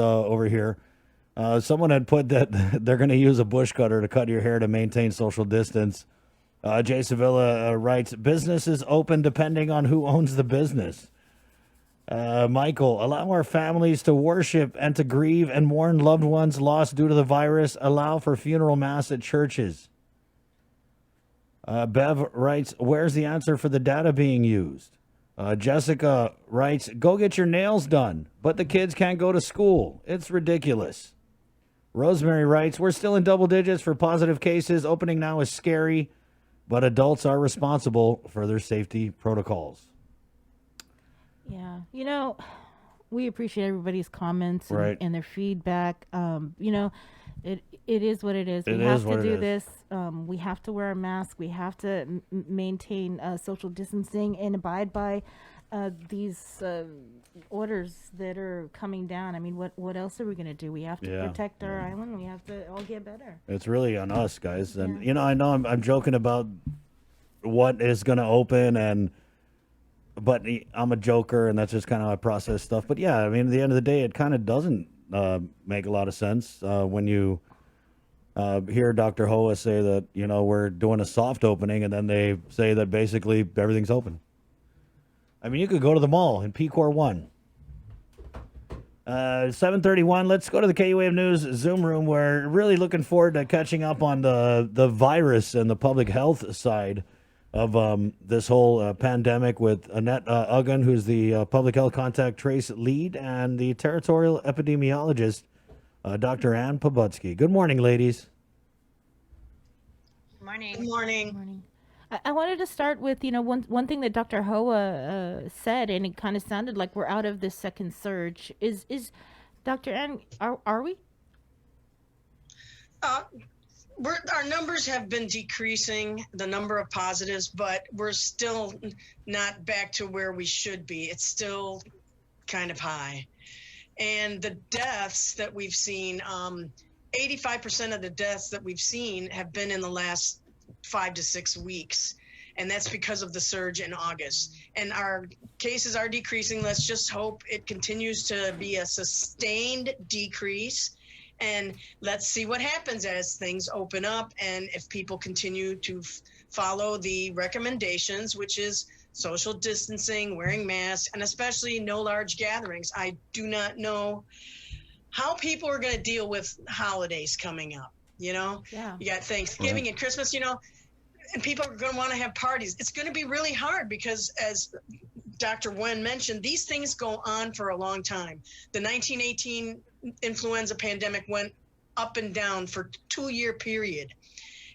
over here. Someone had put that they're going to use a bush cutter to cut your hair to maintain social distance. Jay Sevilla writes, businesses open depending on who owns the business. Michael, allow our families to worship and to grieve and mourn loved ones lost due to the virus. Allow for funeral mass at churches. Bev writes, where's the answer for the data being used? Jessica writes, go get your nails done, but the kids can't go to school. It's ridiculous. Rosemary writes, we're still in double digits for positive cases. Opening now is scary, but adults are responsible for their safety protocols. Yeah. We appreciate everybody's comments Right. and their feedback. It is what it is. It We is have what to it do is. this. We have to wear a mask. We have to maintain social distancing and abide by these orders that are coming down. I mean, what else are we going to do? We have to Yeah. protect our island. We have to all get better. It's really on us, guys. And, Yeah. I know I'm joking about what is going to open, but I'm a joker, and that's just kind of how I process stuff. But yeah, I mean, at the end of the day, it kind of doesn't make a lot of sense when you hear Dr. Hoa say that, we're doing a soft opening, and then they say that basically everything's open. I mean, you could go to the mall in P-Core 1. 7:31. Let's go to the KUAM News Zoom room. We're really looking forward to catching up on the virus and the public health side of this whole pandemic with Annette Uggan, who's the public health contact trace lead, and the territorial epidemiologist, Dr. Ann Pobutsky. Good morning, ladies. Good morning. Good morning. Morning. I wanted to start with, one thing that Dr. Hoa said, and it kind of sounded like we're out of this second surge. Is Dr. Ann, are we? Our numbers have been decreasing, the number of positives, but we're still not back to where we should be. It's still kind of high. And the deaths that we've seen, 85% of the deaths that we've seen have been in the last 5 to 6 weeks. And that's because of the surge in August. And our cases are decreasing. Let's just hope it continues to be a sustained decrease. And let's see what happens as things open up and if people continue to follow the recommendations, which is social distancing, wearing masks, and especially no large gatherings. I do not know how people are going to deal with holidays coming up. Yeah. You got Thanksgiving and Christmas, and people are going to want to have parties. It's going to be really hard because, as Dr. Wen mentioned, these things go on for a long time. The 1918 influenza pandemic went up and down for a 2-year period.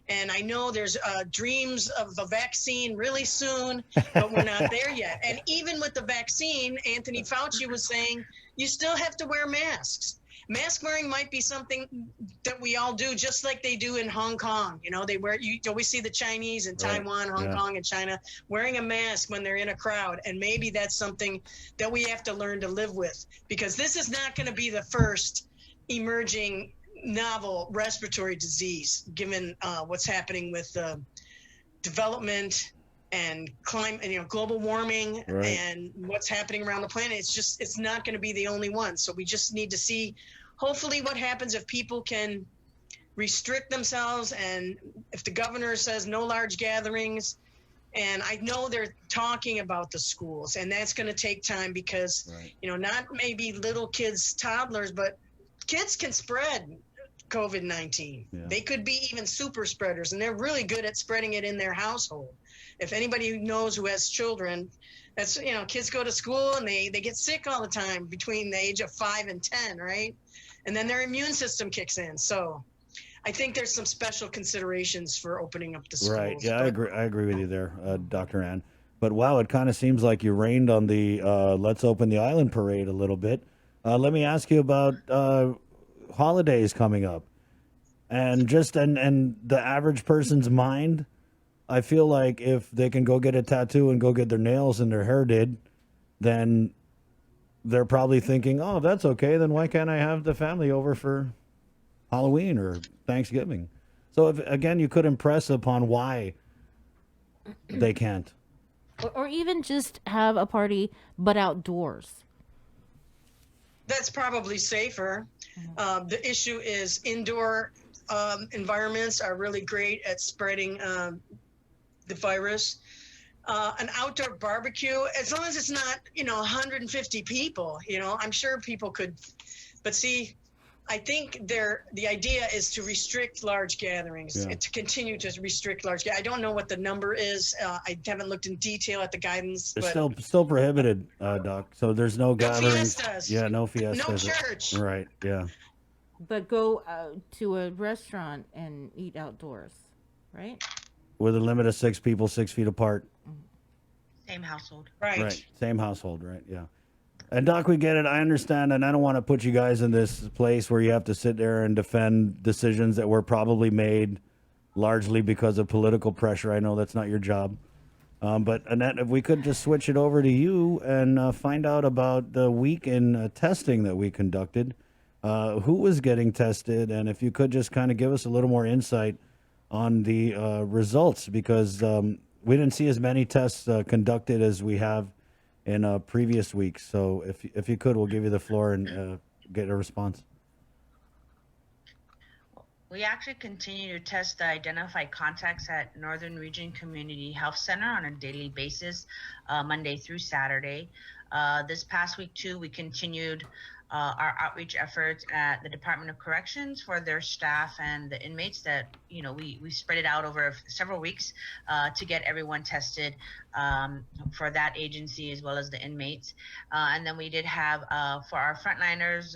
And I know there's dreams of a vaccine really soon, but we're not there yet. And even with the vaccine, Anthony Fauci was saying, you still have to wear masks. Mask wearing might be something that we all do, just like they do in Hong Kong. They wear, you always see the Chinese in Taiwan, Hong Kong, and China wearing a mask when they're in a crowd. And maybe that's something that we have to learn to live with, because this is not going to be the first emerging novel respiratory disease, given what's happening with development and climate, global warming, and what's happening around the planet. It's not going to be the only one. So we just need to see, hopefully, what happens if people can restrict themselves, and if the governor says no large gatherings. And I know they're talking about the schools, and that's going to take time because, not maybe little kids, toddlers, but kids can spread COVID-19. Yeah. They could be even super spreaders, and they're really good at spreading it in their household. If anybody knows who has children, that's, kids go to school and they get sick all the time between the age of 5 and 10, right? And then their immune system kicks in. So I think there's some special considerations for opening up the schools. Right. Yeah, I agree with you there, Dr. Ann. But wow, it kind of seems like you rained on the let's open the island parade a little bit. Let me ask you about holidays coming up, and just and the average person's mind. I feel like if they can go get a tattoo and go get their nails and their hair did, then they're probably thinking, oh, that's okay. Then why can't I have the family over for Halloween or Thanksgiving? So if, again, you could impress upon why they can't. Or even just have a party, but outdoors. That's probably safer. The issue is indoor environments are really great at spreading the virus. An outdoor barbecue, as long as it's not, 150 people, I'm sure people could. But see, I think the idea is to restrict large gatherings, Yeah. to continue to restrict large. I don't know what the number is. I haven't looked in detail at the guidance, It's but still prohibited, Doc. So there's no no gatherings. fiestas, Yeah, no no fiestas. church. Right. Yeah. But go to a restaurant and eat outdoors, right? With a limit of 6 people, 6 feet apart. Same household. Right. Same household. Right. Yeah. And Doc, we get it. I understand, and I don't want to put you guys in this place where you have to sit there and defend decisions that were probably made largely because of political pressure. I know that's not your job. But Annette, if we could just switch it over to you and find out about the week in testing that we conducted, who was getting tested, and if you could just kind of give us a little more insight on the results, because we didn't see as many tests conducted as we have in previous weeks. So if you could, we'll give you the floor and get a response. We actually continue to test the identified contacts at Northern Region Community Health Center on a daily basis, Monday through Saturday. This past week, too, we continued our outreach efforts at the Department of Corrections for their staff and the inmates that, we spread it out over several weeks to get everyone tested for that agency as well as the inmates. And then we did have for our frontliners,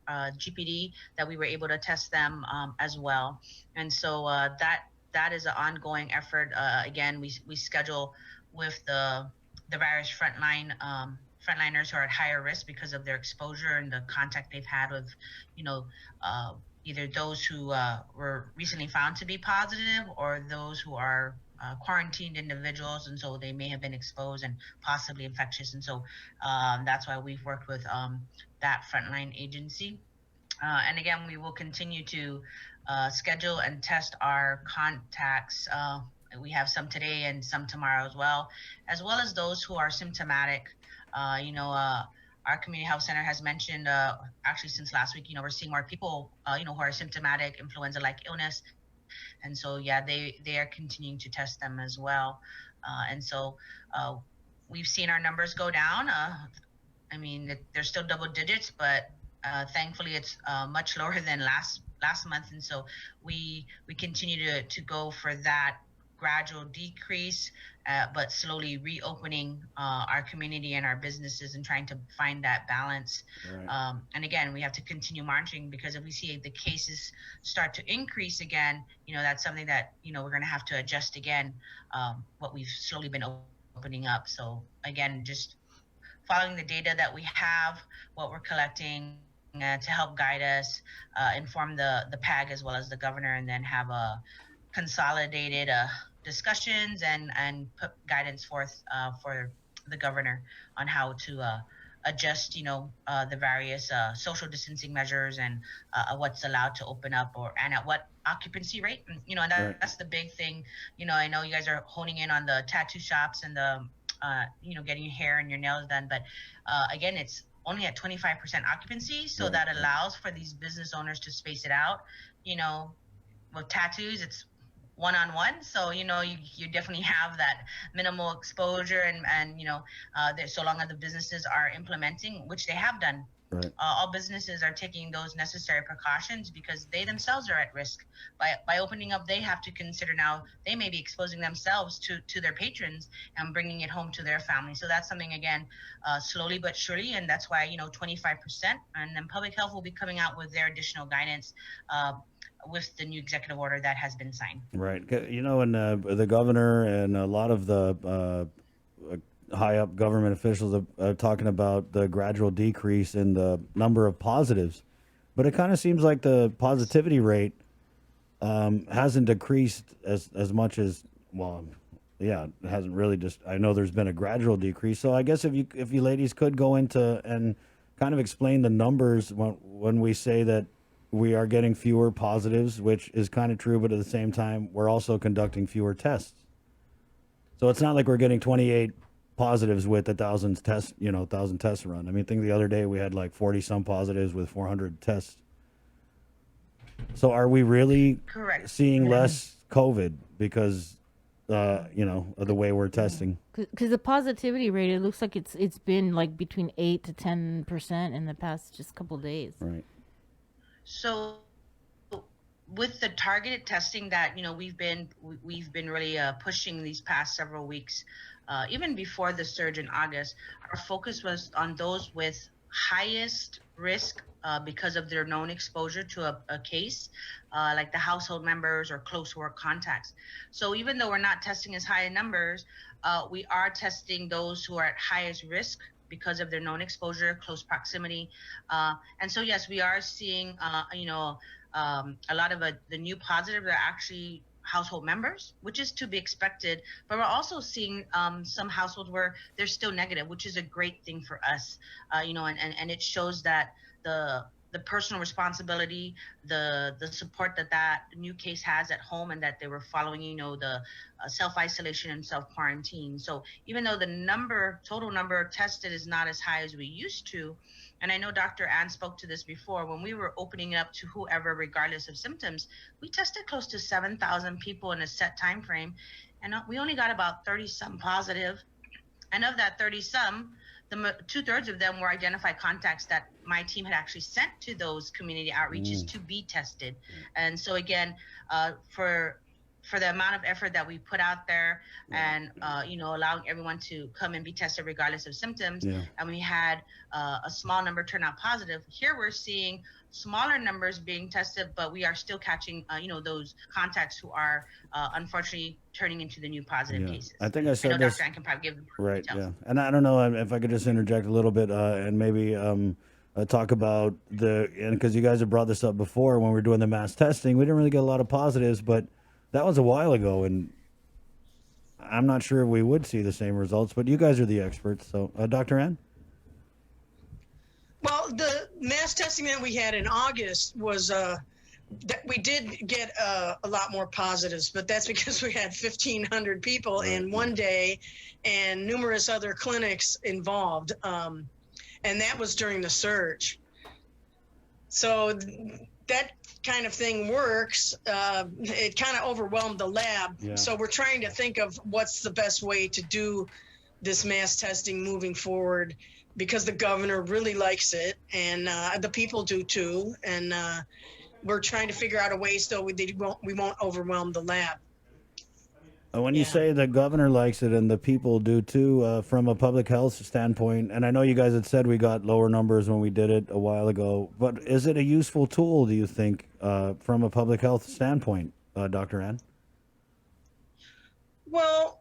GPD, that we were able to test them as well. And so that is an ongoing effort. Again, we schedule with the various frontliners who are at higher risk because of their exposure and the contact they've had with, either those who were recently found to be positive or those who are quarantined individuals, and so they may have been exposed and possibly infectious. And so that's why we've worked with that frontline agency. And again, we will continue to schedule and test our contacts. We have some today and some tomorrow as well as those who are symptomatic. Our community health center has mentioned, actually since last week, we're seeing more people, who are symptomatic, influenza-like illness. And so, they are continuing to test them as well. And so we've seen our numbers go down. They're still double digits, but thankfully it's much lower than last month. And so we continue to go for that gradual decrease, but slowly reopening our community and our businesses and trying to find that balance. Right. And again, we have to continue monitoring, because if we see the cases start to increase again, that's something that, we're going to have to adjust again, what we've slowly been opening up. So again, just following the data that we have, what we're collecting, to help guide us, inform the PAG as well as the governor, and then have a consolidated discussions and put guidance forth for the governor on how to adjust, the various social distancing measures and what's allowed to open up and at what occupancy rate. And, Right. that's the big thing. I know you guys are honing in on the tattoo shops and the, getting your hair and your nails done. But again, it's only at 25% occupancy. So Right. that allows for these business owners to space it out. With tattoos, it's one-on-one, so you definitely have that minimal exposure, and so long as the businesses are implementing, which they have done. Right. All businesses are taking those necessary precautions because they themselves are at risk. By opening up, they have to consider now they may be exposing themselves to their patrons and bringing it home to their family. So that's something, again, slowly but surely, and that's why 25%, and then public health will be coming out with their additional guidance with the new executive order that has been signed. Right. And the governor and a lot of the high up government officials are talking about the gradual decrease in the number of positives. But it kind of seems like the positivity rate hasn't decreased as much as, it hasn't really I know there's been a gradual decrease. So I guess if you ladies could go into and kind of explain the numbers when we say that we are getting fewer positives, which is kind of true, but at the same time, we're also conducting fewer tests. So it's not like we're getting 28 positives with 1,000 tests run. I mean, I think the other day we had like 40 some positives with 400 tests. So are we really Correct. seeing less COVID because, of the way we're testing? Because the positivity rate, it looks like it's been like between 8 to 10% in the past just couple days. Right. So with the targeted testing that we've been really pushing these past several weeks, even before the surge in August, our focus was on those with highest risk because of their known exposure to a case, like the household members or close work contacts. So even though we're not testing as high in numbers, we are testing those who are at highest risk because of their known exposure, close proximity. And so, yes, we are seeing, a lot of the new positives are actually household members, which is to be expected. But we're also seeing some households where they're still negative, which is a great thing for us, and it shows that the personal responsibility, the support that new case has at home, and that they were following, the self-isolation and self-quarantine. So even though the total number tested is not as high as we used to, and I know Dr. Ann spoke to this before, when we were opening it up to whoever, regardless of symptoms, we tested close to 7,000 people in a set time frame, and we only got about 30 some positive. And of that 30 some, the 2/3 of them were identified contacts that my team had actually sent to those community outreaches to be tested. And so again, for the amount of effort that we put out there, and allowing everyone to come and be tested regardless of symptoms, and we had a small number turn out positive. Here we're seeing smaller numbers being tested, but we are still catching those contacts who are unfortunately turning into the new positive cases. I think I said this. Dr. Ann can probably give Right. details. Yeah. And I don't know if I could just interject a little bit and maybe talk about because you guys have brought this up before when we were doing the mass testing. We didn't really get a lot of positives, but that was a while ago, and I'm not sure if we would see the same results. But you guys are the experts, so Dr. Ann. Well, the mass testing that we had in August was that we did get a lot more positives, but that's because we had 1,500 people in one day and numerous other clinics involved. And that was during the surge. So that kind of thing works. It kind of overwhelmed the lab. Yeah. So we're trying to think of what's the best way to do this mass testing moving forward, because the governor really likes it, and the people do too. And we're trying to figure out a way so we won't overwhelm the lab. When you say the governor likes it and the people do too, from a public health standpoint, and I know you guys had said we got lower numbers when we did it a while ago, but is it a useful tool, do you think, from a public health standpoint, Dr. Ann? Well,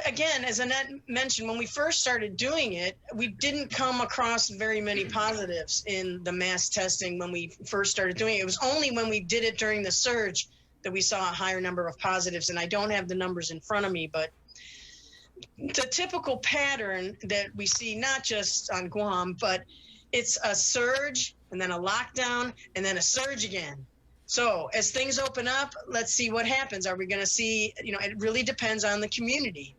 again, as Annette mentioned, when we first started doing it, we didn't come across very many positives in the mass testing when we first started doing it. It was only when we did it during the surge that we saw a higher number of positives. And I don't have the numbers in front of me, but the typical pattern that we see, not just on Guam, but it's a surge and then a lockdown and then a surge again. So as things open up, let's see what happens. Are we going to see, it really depends on the community.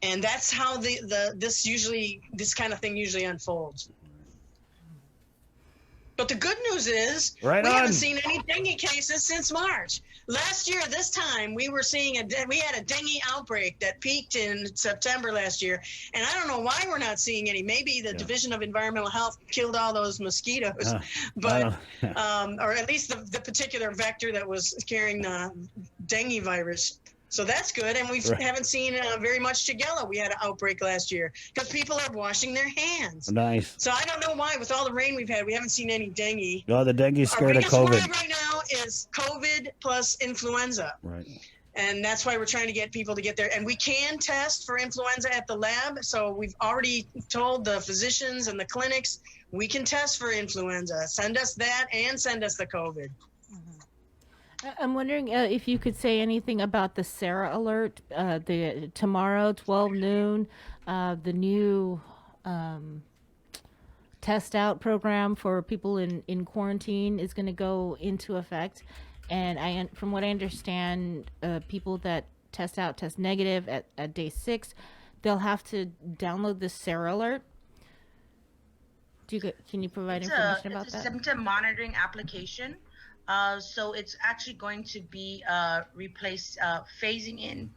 And that's how this kind of thing usually unfolds. But the good news is we haven't seen any dengue cases since March. Last year, this time, we had a dengue outbreak that peaked in September last year. And I don't know why we're not seeing any. Maybe the Division of Environmental Health killed all those mosquitoes, but or at least the particular vector that was carrying the dengue virus. So that's good. And we haven't seen very much Shigella. We had an outbreak last year because people are washing their hands. Nice. So I don't know why, with all the rain we've had, we haven't seen any dengue. No, the dengue's Our scared of biggest COVID. worry right now is COVID plus influenza. Right. And that's why we're trying to get people to get there. And we can test for influenza at the lab. So we've already told the physicians and the clinics, we can test for influenza. Send us that and send us the COVID. I'm wondering if you could say anything about the Sarah alert, the tomorrow, 12 noon, the new test out program for people in quarantine is going to go into effect. And from what I understand, people that test negative at day 6, they'll have to download the Sarah Alert. Can you provide information about it's a that? symptom monitoring application. So it's actually going to be phasing in,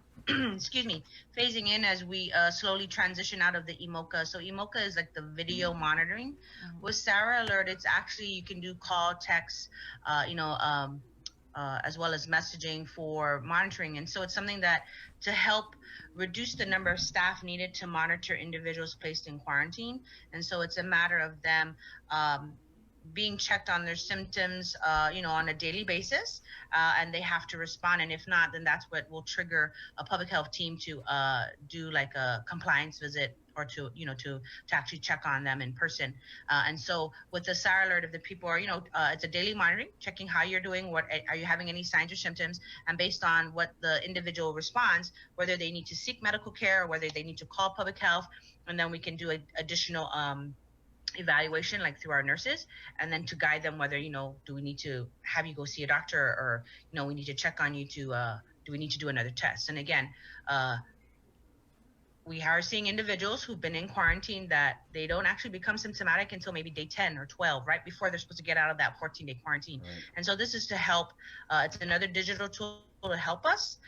excuse me, phasing in as we slowly transition out of the EMOCA. So EMOCA is like the video monitoring. With Sarah Alert, it's actually, you can do call, text, as well as messaging for monitoring. And so it's something that to help reduce the number of staff needed to monitor individuals placed in quarantine. And so it's a matter of them being checked on their symptoms, on a daily basis, and they have to respond. And if not, then that's what will trigger a public health team to do like a compliance visit, or to actually check on them in person. And so with the Sarah Alert, if the people are, it's a daily monitoring, checking how you're doing, what are you having any signs or symptoms, and based on what the individual responds, whether they need to seek medical care or whether they need to call public health, and then we can do additional evaluation, like through our nurses, and then to guide them whether, do we need to have you go see a doctor, or, we need to check on you to, do we need to do another test? And again, we are seeing individuals who've been in quarantine that they don't actually become symptomatic until maybe day 10 or 12, right before they're supposed to get out of that 14-day quarantine. Right. And so this is to help. It's another digital tool to help us.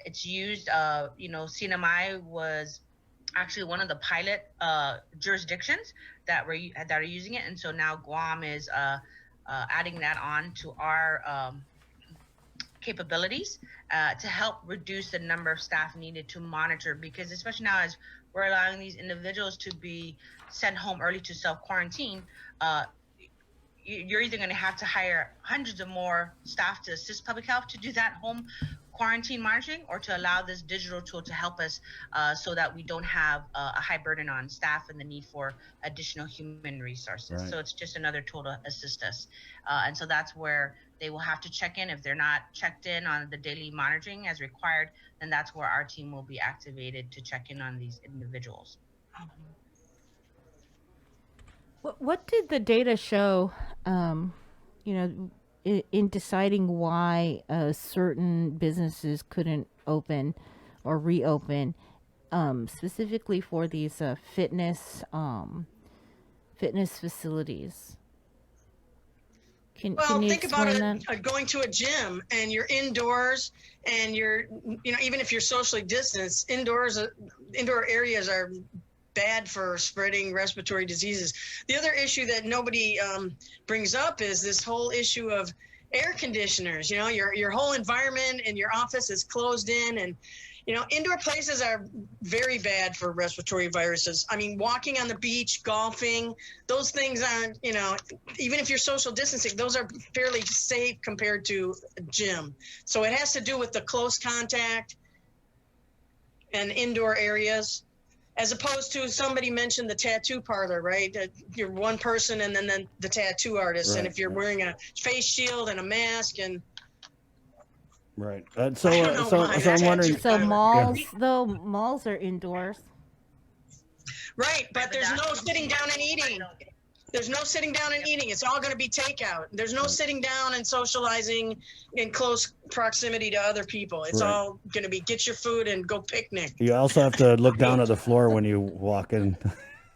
It's used, CNMI was actually one of the pilot jurisdictions that are using it. And so now Guam is adding that on to our capabilities to help reduce the number of staff needed to monitor, because especially now as we're allowing these individuals to be sent home early to self-quarantine, you're either going to have to hire hundreds of more staff to assist public health to do that home quarantine monitoring, or to allow this digital tool to help us so that we don't have a high burden on staff and the need for additional human resources. Right. So it's just another tool to assist us. And so that's where they will have to check in. If they're not checked in on the daily monitoring as required, then that's where our team will be activated to check in on these individuals. What did the data show, in deciding why certain businesses couldn't open or reopen, specifically for these fitness facilities? Can you think about it, that? Going to a gym and you're indoors and you're, even if you're socially distanced, indoor areas are bad for spreading respiratory diseases. The other issue that nobody brings up is this whole issue of air conditioners. Your whole environment in your office is closed in, and indoor places are very bad for respiratory viruses. I mean, walking on the beach, golfing, those things aren't, even if you're social distancing, those are fairly safe compared to a gym. So it has to do with the close contact and indoor areas, as opposed to, somebody mentioned the tattoo parlor, right? You're one person and then the tattoo artist. Right, and if you're wearing a face shield and a mask and... Right. So I'm wondering. So malls, though, malls are indoors. Right, but there's no sitting down and eating. There's no sitting down and eating. It's all going to be takeout. There's no sitting down and socializing in close proximity to other people. It's all going to be get your food and go picnic. You also have to look down at the floor when you walk in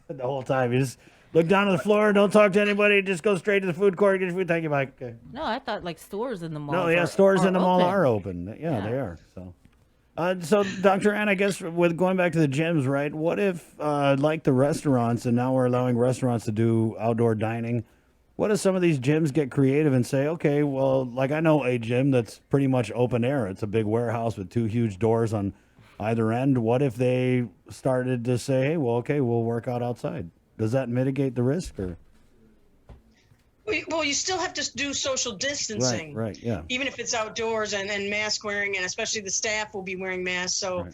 the whole time. You just look down at the floor, don't talk to anybody, just go straight to the food court, get your food. Thank you, Mike. Okay. No, I thought like stores in the mall. No, yeah, stores in the mall are open. Yeah, they are. So, Dr. Ann, I guess with going back to the gyms, right? What if, like the restaurants, and now we're allowing restaurants to do outdoor dining, what if some of these gyms get creative and say, okay, well, like I know a gym that's pretty much open air. It's a big warehouse with two huge doors on either end. What if they started to say, hey, well, okay, we'll work out outside? Does that mitigate the risk, or? Well, you still have to do social distancing. Right, yeah. Even if it's outdoors and mask wearing, and especially the staff will be wearing masks. So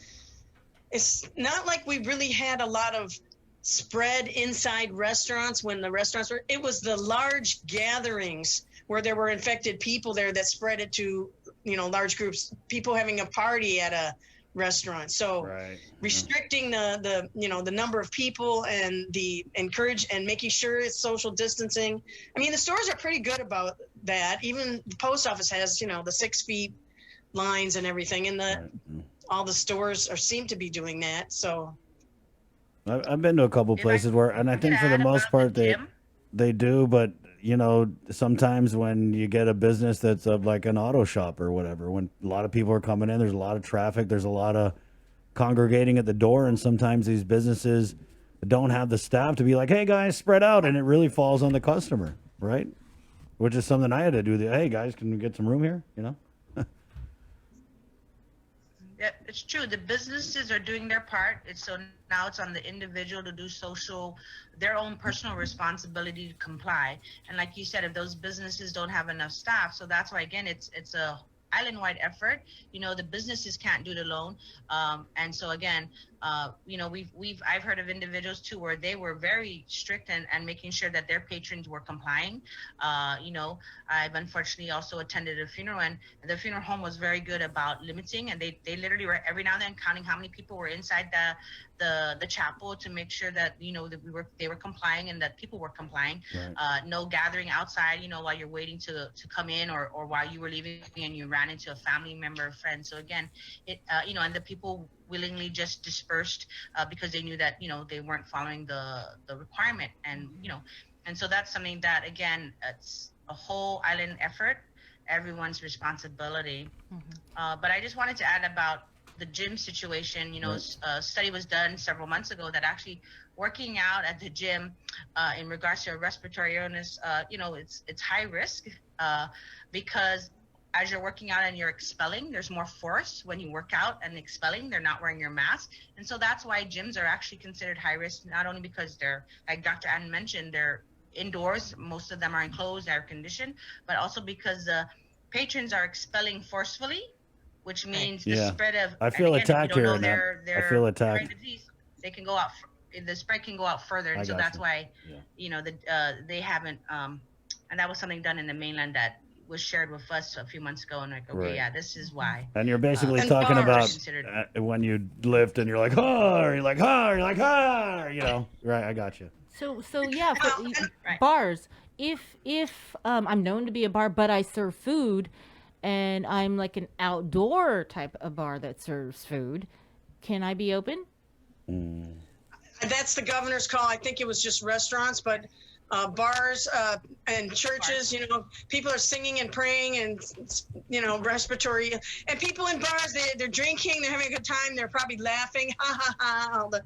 it's not like we really had a lot of spread inside restaurants when the restaurants were. It was the large gatherings where there were infected people there that spread it to, large groups, people having a party at a restaurant. So restricting the number of people and the encourage and making sure it's social distancing. I mean, the stores are pretty good about that. Even the post office has, the 6 feet lines and everything, and all the stores seem to be doing that. So I've been to a couple If I places where, and I could think for the add most about part the gym, they do, but sometimes when you get a business that's like an auto shop or whatever, when a lot of people are coming in, there's a lot of traffic, there's a lot of congregating at the door, and sometimes these businesses don't have the staff to be like, "Hey guys, spread out," and it really falls on the customer, right? Which is something I had to do. Hey guys, can we get some room here? yeah, it's true. The businesses are doing their part. Now it's on the individual to do their own personal responsibility to comply. And like you said, if those businesses don't have enough staff, so that's why again it's a island-wide effort. The businesses can't do it alone. And so again, I've heard of individuals too where they were very strict and making sure that their patrons were complying. I've unfortunately also attended a funeral, and the funeral home was very good about limiting, and they literally were every now and then counting how many people were inside the chapel to make sure that that they were complying and that people were complying. Right. No gathering outside while you're waiting to come in, or while you were leaving and you ran into a family member or friend. So again, and the people willingly just dispersed because they knew that they weren't following the requirement. And so that's something that again, it's a whole island effort, everyone's responsibility. But I just wanted to add about the gym situation. Right. A study was done several months ago that actually working out at the gym in regards to a respiratory illness, it's high risk because as you're working out and you're expelling, there's more force when you work out and expelling. They're not wearing your mask. And so that's why gyms are actually considered high risk, not only because they're, like Dr. Ann mentioned, they're indoors, most of them are enclosed, air conditioned, but also because the patrons are expelling forcefully, which means the spread of, I feel and again, attacked if you here, don't know Annette. I feel attacked. disease, they can go out, the spread can go out further. And so got that's you. why, Yeah. they haven't, and that was something done in the mainland that was shared with us a few months ago, and like, okay, Right. yeah, this is why. And you're basically And talking bars. about when you lift and you're like, oh, you're like, oh, you're like, ah, right? I got you. So yeah, for, Right. bars. If I'm known to be a bar, but I serve food, and I'm like an outdoor type of bar that serves food, can I be open? That's the governor's call. I think it was just restaurants, but bars and churches, people are singing and praying and, respiratory. And people in bars, they're drinking, they're having a good time, they're probably laughing. Ha, ha, ha. All the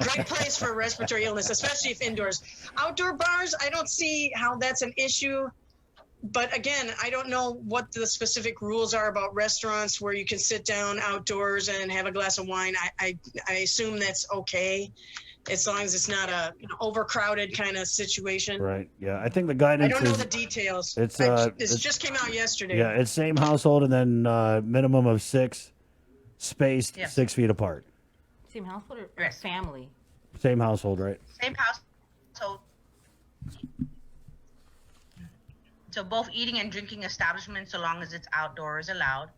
great place for respiratory illness, especially if indoors. Outdoor bars, I don't see how that's an issue. But again, I don't know what the specific rules are about restaurants where you can sit down outdoors and have a glass of wine. I assume that's okay, as long as it's not a overcrowded kind of situation. Right. Yeah. I think the guidance I don't know is the details. it's, This just came out yesterday. yeah, it's same household and then minimum of 6 spaced Yes. 6 feet apart. Same household or Yes. family? Same household, right? Same house. So both eating and drinking establishments, so long as it's outdoors, allowed.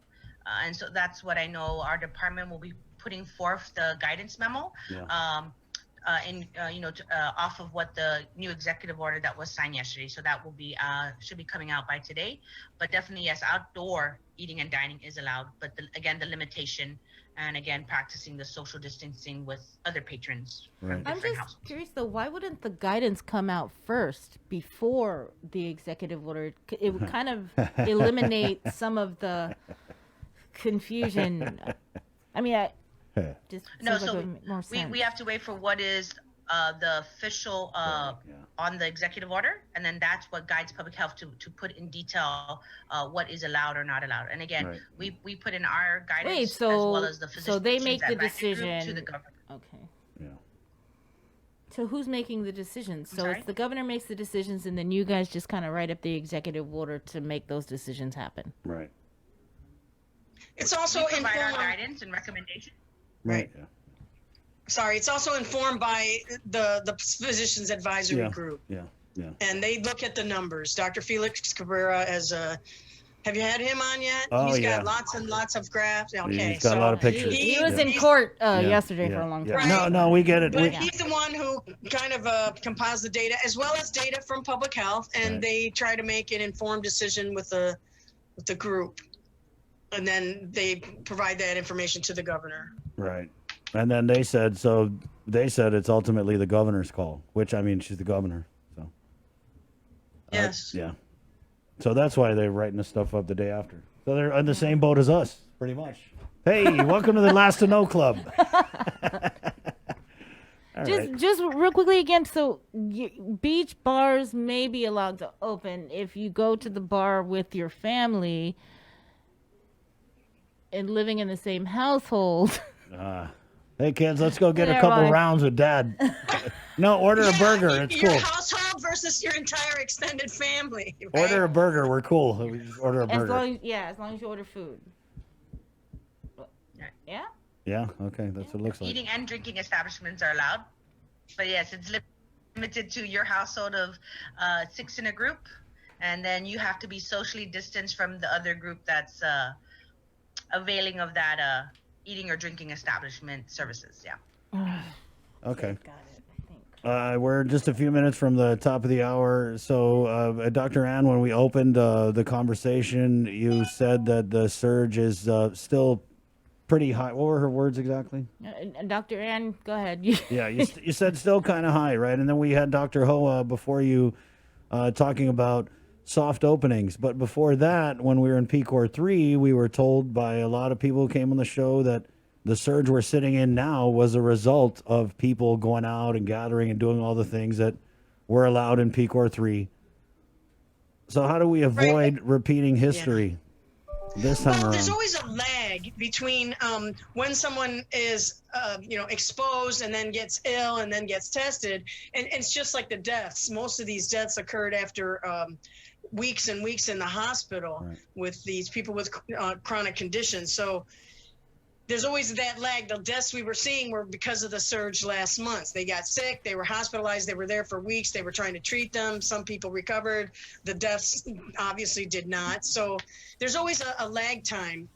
And so that's what I know. Our department will be putting forth the guidance memo. Yeah. Off of what the new executive order that was signed yesterday. So that will be should be coming out by today. But definitely, yes, outdoor eating and dining is allowed. But the limitation, and again, practicing the social distancing with other patrons Right. from I'm different just households. curious though, why wouldn't the guidance come out first before the executive order? It would kind of eliminate some of the confusion. I mean, just No, seems like so it would make more sense. we have to wait for what is the official Yeah. on the executive order, and then that's what guides public health to put in detail what is allowed or not allowed. And again, Right. we put in our guidance Wait, as well so as the so they make the advisory group decision. to the government. Okay. Yeah. So who's making the decisions? So sorry? it's the governor makes the decisions, and then you guys just kind of write up the executive order to make those decisions happen. Right. It's also We provide our informed. guidance and recommendation. Right. Yeah. Sorry, it's also informed by the physicians advisory Yeah. group, Yeah. Yeah. and they look at the numbers. Dr. Felix Cabrera have you had him on yet? Oh, He's yeah. got lots and lots of graphs. Okay, He's got a lot of He, pictures. he was Yeah. in court Yeah. yesterday Yeah. for a long Yeah. time. No, we get it. But We, Yeah. he's the one who kind of compiles the data as well as data from public health, and Right. they try to make an informed decision with the group, and then they provide that information to the governor. right. And then they said it's ultimately the governor's call, which I mean she's the governor, so Yes. yeah. So that's why they're writing the stuff up the day after. So they're on the same boat as us, pretty much. Hey, welcome to the Last to Know Club. All right. Just real quickly again. So beach bars may be allowed to open if you go to the bar with your family and living in the same household. Hey kids, let's go get a Yeah, couple right. rounds with Dad. No, order a burger. It's Your cool. household versus your entire extended family. Right? Order a burger. We're cool. We just order a As burger. as long as you order food. Yeah. Yeah. Okay, that's what it looks like. Eating and drinking establishments are allowed, but yes, it's limited to your household of 6 in a group, and then you have to be socially distanced from the other group that's availing of that eating or drinking establishment services. Yeah. Okay. Got it. I think. We're just a few minutes from the top of the hour. So, Dr. Ann, when we opened the conversation, you said that the surge is still pretty high. What were her words exactly? Dr. Ann, go ahead. Yeah, you said still kind of high, right? And then we had Dr. Hoa before you talking about soft openings. But before that, when we were in PCOR 3, we were told by a lot of people who came on the show that the surge we're sitting in now was a result of people going out and gathering and doing all the things that were allowed in PCOR 3. So how do we avoid repeating history this time around? There's always a lag between when someone is, exposed and then gets ill and then gets tested. And it's just like the deaths. Most of these deaths occurred after weeks and weeks in the hospital with these people with chronic conditions. So there's always that lag. The deaths we were seeing were because of the surge last month. They got sick, they were hospitalized, they were there for weeks, they were trying to treat them. Some people recovered. The deaths obviously did not. So there's always a lag time.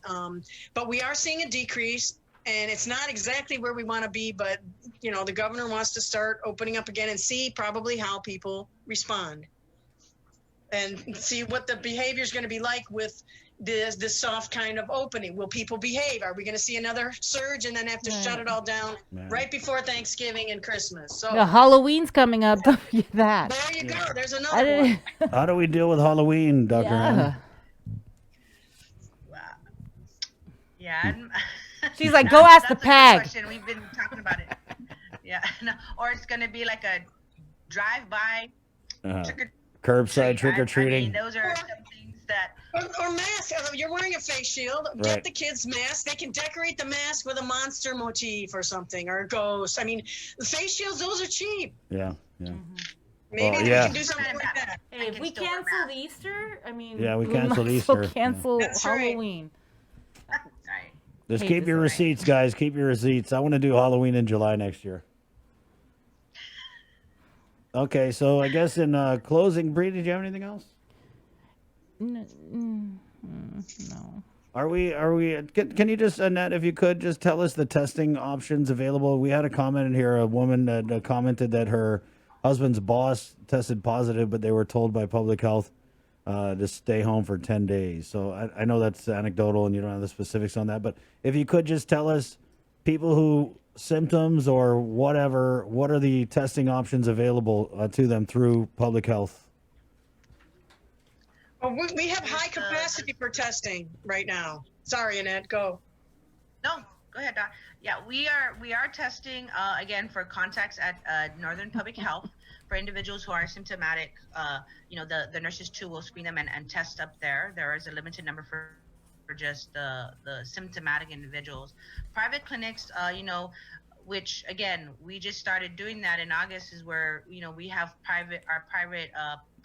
But we are seeing a decrease, and it's not exactly where we want to be, but the governor wants to start opening up again and see probably how people respond and see what the behavior is going to be like with this soft kind of opening. Will people behave? Are we going to see another surge and then have to shut it all down right before Thanksgiving and Christmas? So Halloween's coming up. Don't forget that. there you go. There's another one. How do we deal with Halloween, Dr. Ann? Yeah. She's like, go ask the that's a good PAG. question. We've been talking about it. Yeah. No, or it's going to be like a drive-by Curbside trick-or-treating. I mean, those are some things that... Or mask. You're wearing a face shield. Get the kids masks. They can decorate the mask with a monster motif or something, or a ghost. I mean, the face shields, those are cheap. Yeah. Maybe we can do something like that. Hey, if we canceled Easter, I mean, we might canceled as well Easter. cancel That's right. Halloween. Right. Just Hey, keep this your is receipts, guys. Keep your receipts. I want to do Halloween in July next year. Okay, so I guess in closing, Bree, did you have anything else? No. Are we? Can you just, Annette, if you could, just tell us the testing options available? We had a comment in here. A woman that commented that her husband's boss tested positive, but they were told by public health to stay home for 10 days. So I know that's anecdotal and you don't have the specifics on that, but if you could just tell us, people who symptoms or whatever, what are the testing options available to them through public health? Well, we have high capacity for testing right now. Sorry, Annette, go. No, go ahead, Doc. Yeah, we are testing again for contacts at Northern Public Health for individuals who are symptomatic. The nurses too will screen them and test up there. There is a limited number for just the symptomatic individuals. Private clinics, which again we just started doing that in August, is where we have our private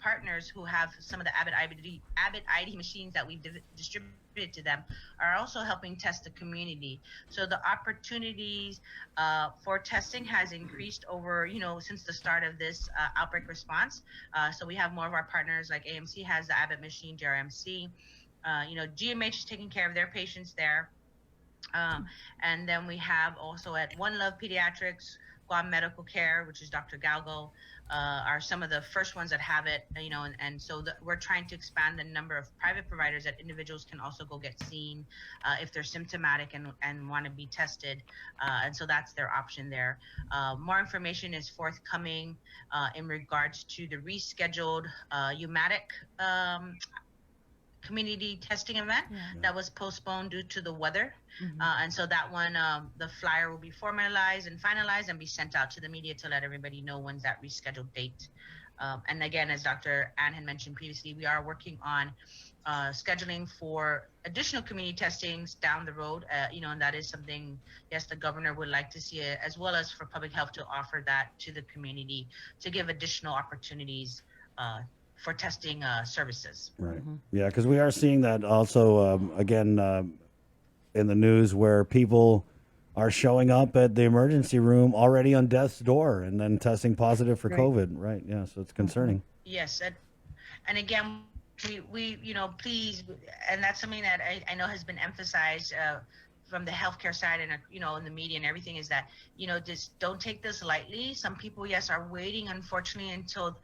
partners who have some of the Abbott ID machines that we've distributed to them are also helping test the community. So the opportunities for testing has increased over, since the start of this outbreak response. So we have more of our partners, like AMC has the Abbott machine, JRMC. GMH is taking care of their patients there. And then we have also at One Love Pediatrics, Guam Medical Care, which is Dr. Galgo. are some of the first ones that have it, and so we're trying to expand the number of private providers that individuals can also go get seen if they're symptomatic and want to be tested, and so that's their option there. More information is forthcoming in regards to the rescheduled UMATIC community testing event that was postponed due to the weather. And so that one, the flyer will be formalized and finalized and be sent out to the media to let everybody know when's that rescheduled date. And again, as Dr. Ann had mentioned previously, we are working on scheduling for additional community testings down the road, and that is something, yes, the governor would like to see it, as well as for public health to offer that to the community to give additional opportunities for testing services. Right. Yeah, because we are seeing that also, again, in the news where people are showing up at the emergency room already on death's door and then testing positive for COVID. Right. Yeah. So it's concerning. Yes. And again, we please, and that's something that I know has been emphasized from the healthcare side and in the media and everything, is that just don't take this lightly. Some people, yes, are waiting, unfortunately, until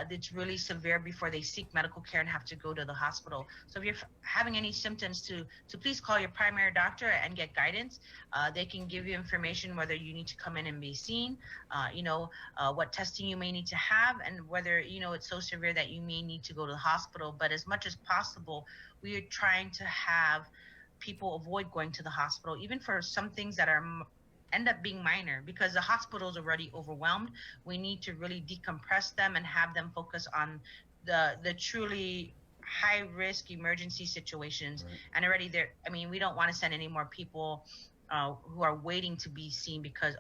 it's really severe before they seek medical care and have to go to the hospital. So if you're having any symptoms, to please call your primary doctor and get guidance. They can give you information whether you need to come in and be seen, what testing you may need to have, and whether it's so severe that you may need to go to the hospital. But as much as possible, we are trying to have people avoid going to the hospital, even for some things that end up being minor, because the hospital is already overwhelmed. We need to really decompress them and have them focus on the truly high risk emergency situations. Right. And already there, we don't want to send any more people who are waiting to be seen because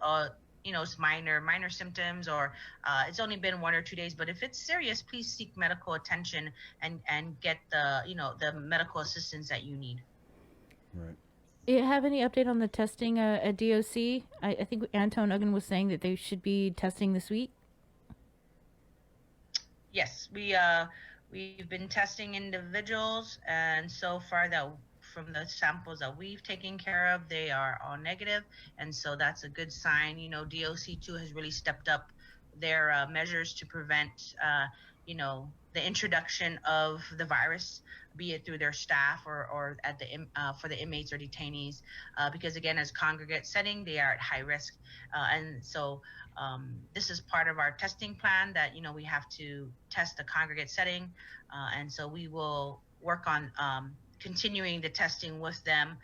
it's minor symptoms, or it's only been 1 or 2 days. But if it's serious, please seek medical attention and get the medical assistance that you need. Right. You have any update on the testing at DOC? I think Anton Uggan was saying that they should be testing this week. Yes, we've been testing individuals, and so far that from the samples that we've taken care of, they are all negative, and so that's a good sign. DOC too has really stepped up their measures to prevent the introduction of the virus, be it through their staff or at for the inmates or detainees, because again, as congregate setting, they are at high risk, and so this is part of our testing plan that we have to test the congregate setting, and so we will work on continuing the testing with them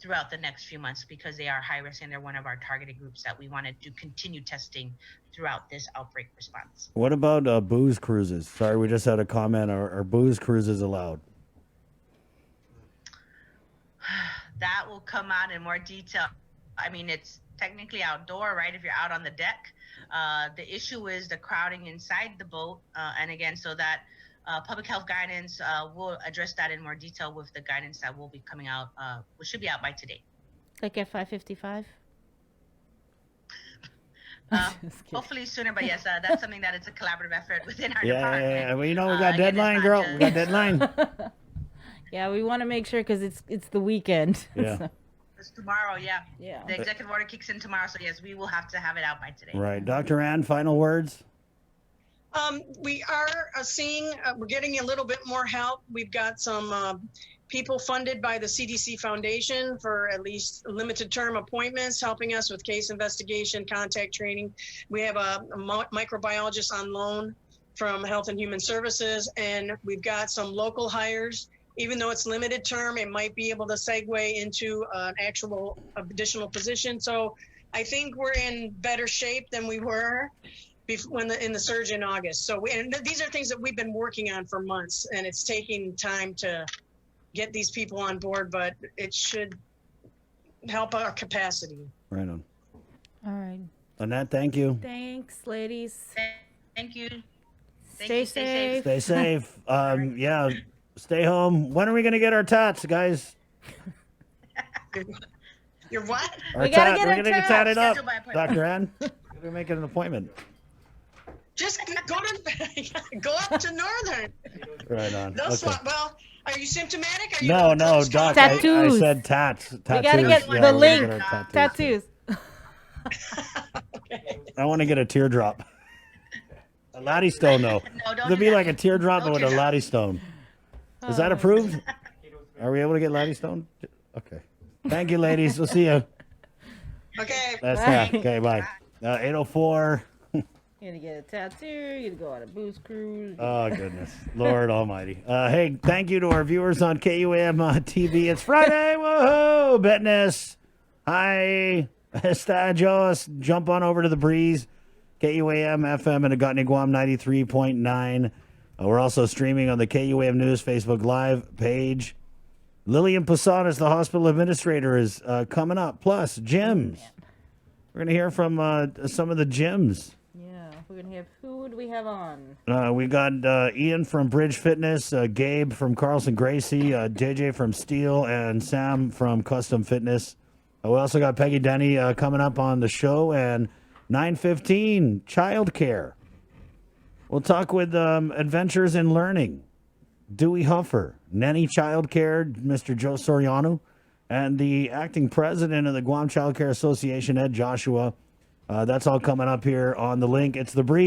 throughout the next few months, because they are high risk and they're one of our targeted groups that we want to do continue testing throughout this outbreak response. What about booze cruises? Sorry, we just had a comment. Are booze cruises allowed? That will come out in more detail. It's technically outdoor, right? If you're out on the deck. The issue is the crowding inside the boat. And again, so that public health guidance will address that in more detail with the guidance that will be coming out, which should be out by today. Like at 5:55? Hopefully sooner, but yes, that's something that it's a collaborative effort within our department. Yeah. Well, we got deadline, girl. We got deadline. Yeah, we want to make sure because it's the weekend. Yeah. So. It's tomorrow, yeah. The executive order kicks in tomorrow, so yes, we will have to have it out by today. Right. Dr. Ann, final words? We are seeing, we're getting a little bit more help. We've got some people funded by the CDC Foundation for at least limited term appointments, helping us with case investigation, contact training. We have a microbiologist on loan from Health and Human Services, and we've got some local hires. Even though it's limited term, it might be able to segue into an actual additional position. So I think we're in better shape than we were in the surge in August. So these are things that we've been working on for months, and it's taking time to get these people on board, but it should help our capacity. Right on. All right. Annette, thank you. Thanks, ladies. Thank you. Stay safe. Stay safe. Yeah, stay home. When are we going to get our tats, guys? Your what? We gotta get we're our gonna get tats. tatted up. Scheduled by appointment. Dr. Ann, we're making an appointment. Just go up to Northern. Right on. They'll Okay. swap. Well, are you symptomatic? Are you No, close Doc. contact? I Tattoos. said tats. We gotta get Yeah, the we're link. gonna get our Tattoos. I want to get a teardrop. A Laddie Stone, though. No, don't It'll do be that. like a teardrop, Don't but do with a that. Laddie Stone. Is that approved? Are we able to get Laddie Stone? Okay. Thank you, ladies. We'll see you. Okay. That's that. Okay, bye. 804. You're gonna get a tattoo. You're gonna go on a booze cruise. Oh, goodness. Lord almighty. Hey, thank you to our viewers on KUAM TV. It's Friday. Woohoo! Betness. Hi. Estajos. Jump on over to the breeze. KUAM FM and Agutney Guam 93.9. We're also streaming on the KUAM News Facebook Live page. Lillian Posadas, the hospital administrator, is coming up. Plus, gyms. We're going to hear from some of the gyms. Yeah, we're gonna have who do we have on? We got Ian from Bridge Fitness, Gabe from Carlson Gracie, JJ from Steel, and Sam from Custom Fitness. We also got Peggy Denny coming up on the show, and 9:15 childcare. We'll talk with Adventures in Learning, Dewey Huffer, Nanny Childcare, Mr. Joe Soriano, and the acting president of the Guam Child Care Association, Ed Joshua. That's all coming up here on the link. It's the Breeze.